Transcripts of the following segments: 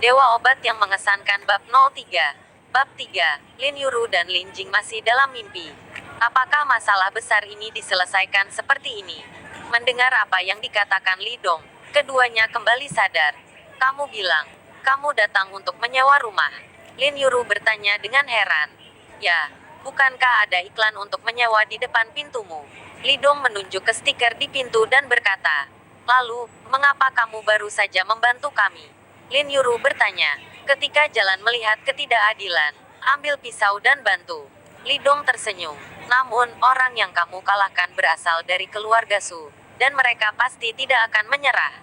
Dewa Obat yang Mengesankan Bab 03. Bab 3, Lin Yuru dan Lin Jing masih dalam mimpi. Apakah masalah besar ini diselesaikan seperti ini? Mendengar apa yang dikatakan Li Dong, keduanya kembali sadar. Kamu bilang, kamu datang untuk menyewa rumah? Lin Yuru bertanya dengan heran. Ya, bukankah ada iklan untuk menyewa di depan pintumu? Li Dong menunjuk ke stiker di pintu dan berkata, lalu, mengapa kamu baru saja membantu kami? Lin Yuru bertanya, ketika jalan melihat ketidakadilan, ambil pisau dan bantu. Li Dong tersenyum, namun orang yang kamu kalahkan berasal dari keluarga Su, dan mereka pasti tidak akan menyerah.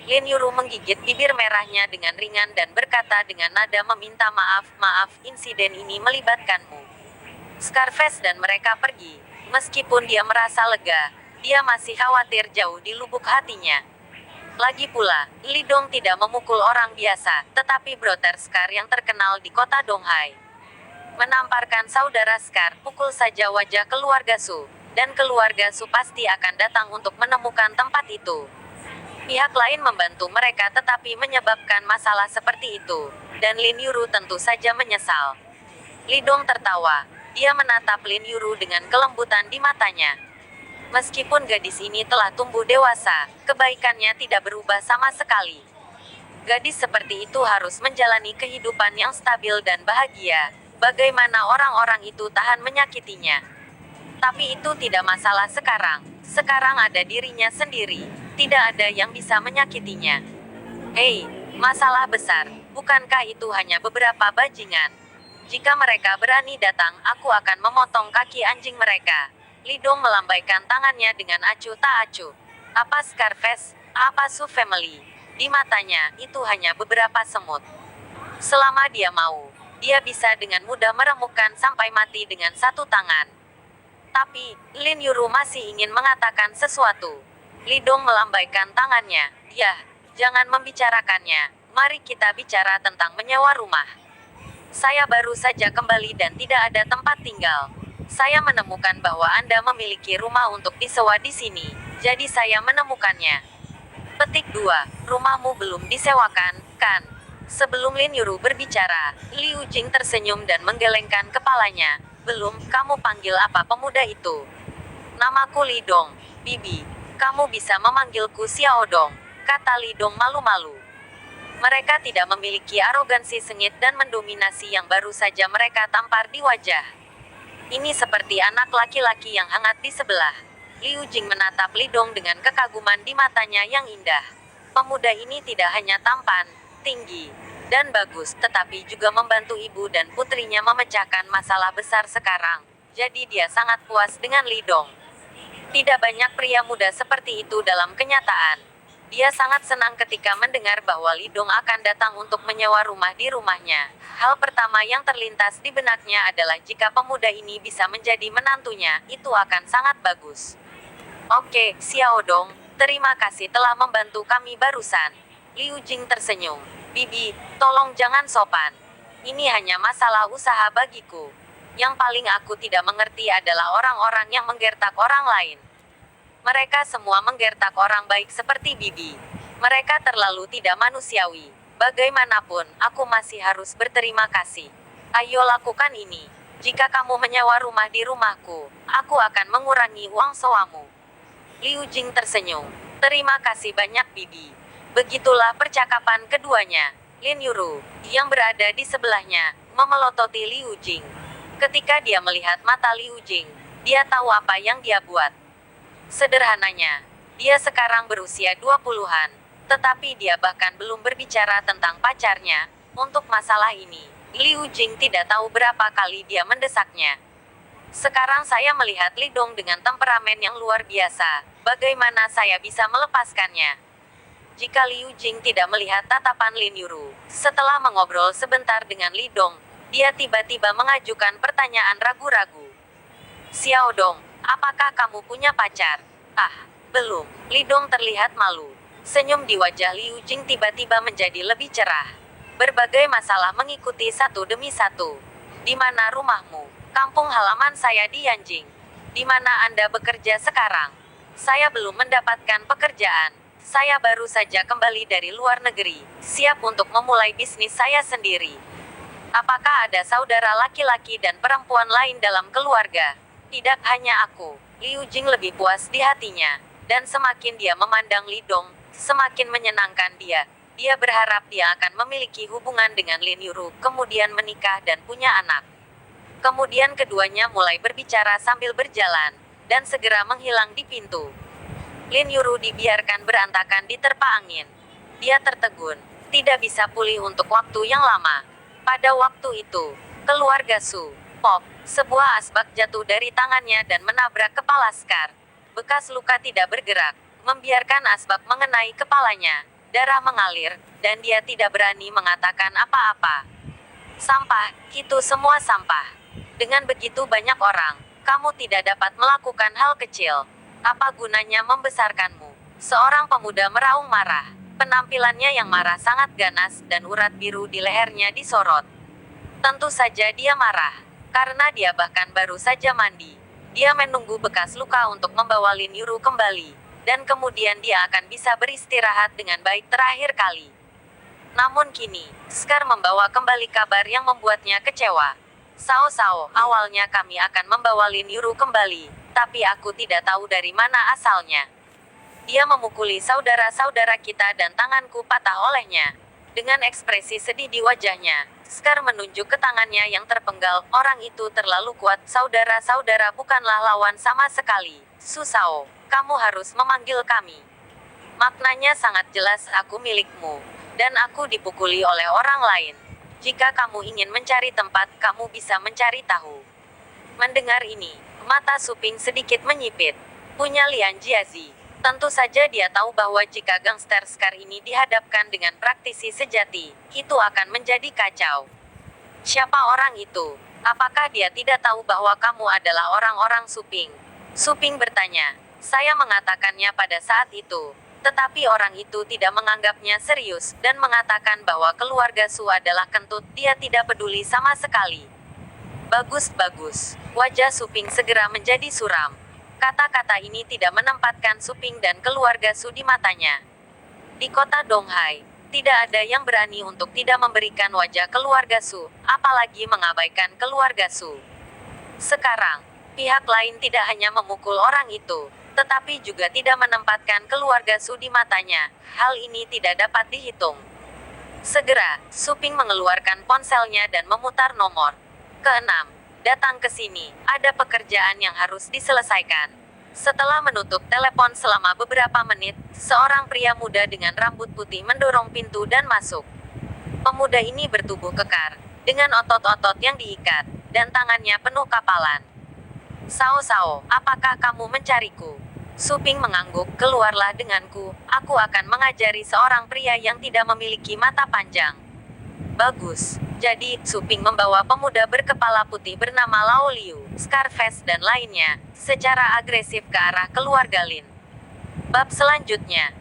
Lin Yuru menggigit bibir merahnya dengan ringan dan berkata dengan nada meminta maaf, insiden ini melibatkanmu. Scarface dan mereka pergi. Meskipun dia merasa lega, dia masih khawatir jauh di lubuk hatinya. Lagi pula, Li Dong tidak memukul orang biasa, tetapi brother Scar yang terkenal di kota Donghai. Menamparkan saudara Scar, pukul saja wajah keluarga Su, dan keluarga Su pasti akan datang untuk menemukan tempat itu. Pihak lain membantu mereka tetapi menyebabkan masalah seperti itu, dan Lin Yuru tentu saja menyesal. Li Dong tertawa, dia menatap Lin Yuru dengan kelembutan di matanya. Meskipun gadis ini telah tumbuh dewasa, kebaikannya tidak berubah sama sekali. Gadis seperti itu harus menjalani kehidupan yang stabil dan bahagia. Bagaimana orang-orang itu tahan menyakitinya? Tapi itu tidak masalah sekarang. Sekarang ada dirinya sendiri. Tidak ada yang bisa menyakitinya. Hei, masalah besar. Bukankah itu hanya beberapa bajingan? Jika mereka berani datang, aku akan memotong kaki anjing mereka. Li Dong melambaikan tangannya dengan acuh tak acuh. Apa Scarface? Apa Su Family? Di matanya, itu hanya beberapa semut. Selama dia mau, dia bisa dengan mudah meremukkan sampai mati dengan satu tangan. Tapi, Lin Yuru masih ingin mengatakan sesuatu. Li Dong melambaikan tangannya. Yah, jangan membicarakannya. Mari kita bicara tentang menyewa rumah. Saya baru saja kembali dan tidak ada tempat tinggal. Saya menemukan bahwa Anda memiliki rumah untuk disewa di sini, jadi saya menemukannya. Petik 2, rumahmu belum disewakan, kan? Sebelum Lin Yuru berbicara, Liu Jing tersenyum dan menggelengkan kepalanya. Belum, kamu panggil apa pemuda itu? Namaku Li Dong, Bibi. Kamu bisa memanggilku Xiao Dong, kata Li Dong malu-malu. Mereka tidak memiliki arogansi sengit dan mendominasi yang baru saja mereka tampar di wajah. Ini seperti anak laki-laki yang hangat di sebelah. Liu Jing menatap Li Dong dengan kekaguman di matanya yang indah. Pemuda ini tidak hanya tampan, tinggi, dan bagus, tetapi juga membantu ibu dan putrinya memecahkan masalah besar sekarang. Jadi dia sangat puas dengan Li Dong. Tidak banyak pria muda seperti itu dalam kenyataan. Dia sangat senang ketika mendengar bahwa Li Dong akan datang untuk menyewa rumah di rumahnya. Hal pertama yang terlintas di benaknya adalah jika pemuda ini bisa menjadi menantunya, itu akan sangat bagus. Oke, Xiao Dong, terima kasih telah membantu kami barusan. Liu Jing tersenyum. Bibi, tolong jangan sopan. Ini hanya masalah usaha bagiku. Yang paling aku tidak mengerti adalah orang-orang yang menggertak orang lain. Mereka semua menggertak orang baik seperti Bibi. Mereka terlalu tidak manusiawi. Bagaimanapun, aku masih harus berterima kasih. Ayo lakukan ini. Jika kamu menyewa rumah di rumahku, aku akan mengurangi uang sewamu. Liu Jing tersenyum. Terima kasih banyak Bibi. Begitulah percakapan keduanya. Lin Yuru, yang berada di sebelahnya, memelototi Liu Jing. Ketika dia melihat mata Liu Jing, dia tahu apa yang dia buat. Sederhananya, dia sekarang berusia 20-an, tetapi dia bahkan belum berbicara tentang pacarnya. Untuk masalah ini, Liu Jing tidak tahu berapa kali dia mendesaknya. Sekarang saya melihat Li Dong dengan temperamen yang luar biasa, bagaimana saya bisa melepaskannya? Jika Liu Jing tidak melihat tatapan Lin Yuru, setelah mengobrol sebentar dengan Li Dong, dia tiba-tiba mengajukan pertanyaan ragu-ragu. Xiao Dong, apakah kamu punya pacar? Ah, belum. Li Dong terlihat malu. Senyum di wajah Liu Jing tiba-tiba menjadi lebih cerah. Berbagai masalah mengikuti satu demi satu. Di mana rumahmu? Kampung halaman saya di Yanjing. Di mana Anda bekerja sekarang? Saya belum mendapatkan pekerjaan. Saya baru saja kembali dari luar negeri, siap untuk memulai bisnis saya sendiri. Apakah ada saudara laki-laki dan perempuan lain dalam keluarga? Tidak hanya aku. Liu Jing lebih puas di hatinya. Dan semakin dia memandang Li Dong, semakin menyenangkan dia. Dia berharap dia akan memiliki hubungan dengan Lin Yuru, kemudian menikah dan punya anak. Kemudian keduanya mulai berbicara sambil berjalan, dan segera menghilang di pintu. Lin Yuru dibiarkan berantakan diterpa angin. Dia tertegun, tidak bisa pulih untuk waktu yang lama. Pada waktu itu, keluarga Su, pop, sebuah asbak jatuh dari tangannya dan menabrak kepala Scar. Bekas luka tidak bergerak, membiarkan asbak mengenai kepalanya. Darah mengalir, dan dia tidak berani mengatakan apa-apa. Sampah, itu semua sampah. Dengan begitu banyak orang, kamu tidak dapat melakukan hal kecil. Apa gunanya membesarkanmu? Seorang pemuda meraung marah. Penampilannya yang marah sangat ganas dan urat biru di lehernya disorot. Tentu saja dia marah, karena dia bahkan baru saja mandi. Dia menunggu bekas luka untuk membawa Lin Yuru kembali, dan kemudian dia akan bisa beristirahat dengan baik terakhir kali. Namun kini, Scar membawa kembali kabar yang membuatnya kecewa. Sao, awalnya kami akan membawa Lin Yuru kembali, tapi aku tidak tahu dari mana asalnya. Dia memukuli saudara-saudara kita dan tanganku patah olehnya. Dengan ekspresi sedih di wajahnya, Scar menunjuk ke tangannya yang terpenggal. Orang itu terlalu kuat. Saudara-saudara bukanlah lawan sama sekali. Susao, kamu harus memanggil kami. Maknanya sangat jelas, aku milikmu. Dan aku dipukuli oleh orang lain. Jika kamu ingin mencari tempat, kamu bisa mencari tahu. Mendengar ini, mata Suping sedikit menyipit. Punya Lian Jiazi. Tentu saja dia tahu bahwa jika gangster Scar ini dihadapkan dengan praktisi sejati, itu akan menjadi kacau. Siapa orang itu? Apakah dia tidak tahu bahwa kamu adalah orang-orang Suping? Suping bertanya. Saya mengatakannya pada saat itu. Tetapi orang itu tidak menganggapnya serius, dan mengatakan bahwa keluarga Su adalah kentut. Dia tidak peduli sama sekali. Bagus. Wajah Suping segera menjadi suram. Kata-kata ini tidak menempatkan Suping dan keluarga Su di matanya. Di kota Donghai, tidak ada yang berani untuk tidak memberikan wajah keluarga Su, apalagi mengabaikan keluarga Su. Sekarang, pihak lain tidak hanya memukul orang itu, tetapi juga tidak menempatkan keluarga Su di matanya. Hal ini tidak dapat dihitung. Segera, Suping mengeluarkan ponselnya dan memutar nomor. Keenam, datang ke sini, ada pekerjaan yang harus diselesaikan. Setelah menutup telepon selama beberapa menit, seorang pria muda dengan rambut putih mendorong pintu dan masuk. Pemuda ini bertubuh kekar, dengan otot-otot yang diikat, dan tangannya penuh kapalan. Sao, apakah kamu mencariku? Suping mengangguk, keluarlah denganku, aku akan mengajari seorang pria yang tidak memiliki mata panjang. Bagus. Jadi, Suping membawa pemuda berkepala putih bernama Lao Liu, Scarface dan lainnya, secara agresif ke arah keluarga Lin. Bab selanjutnya,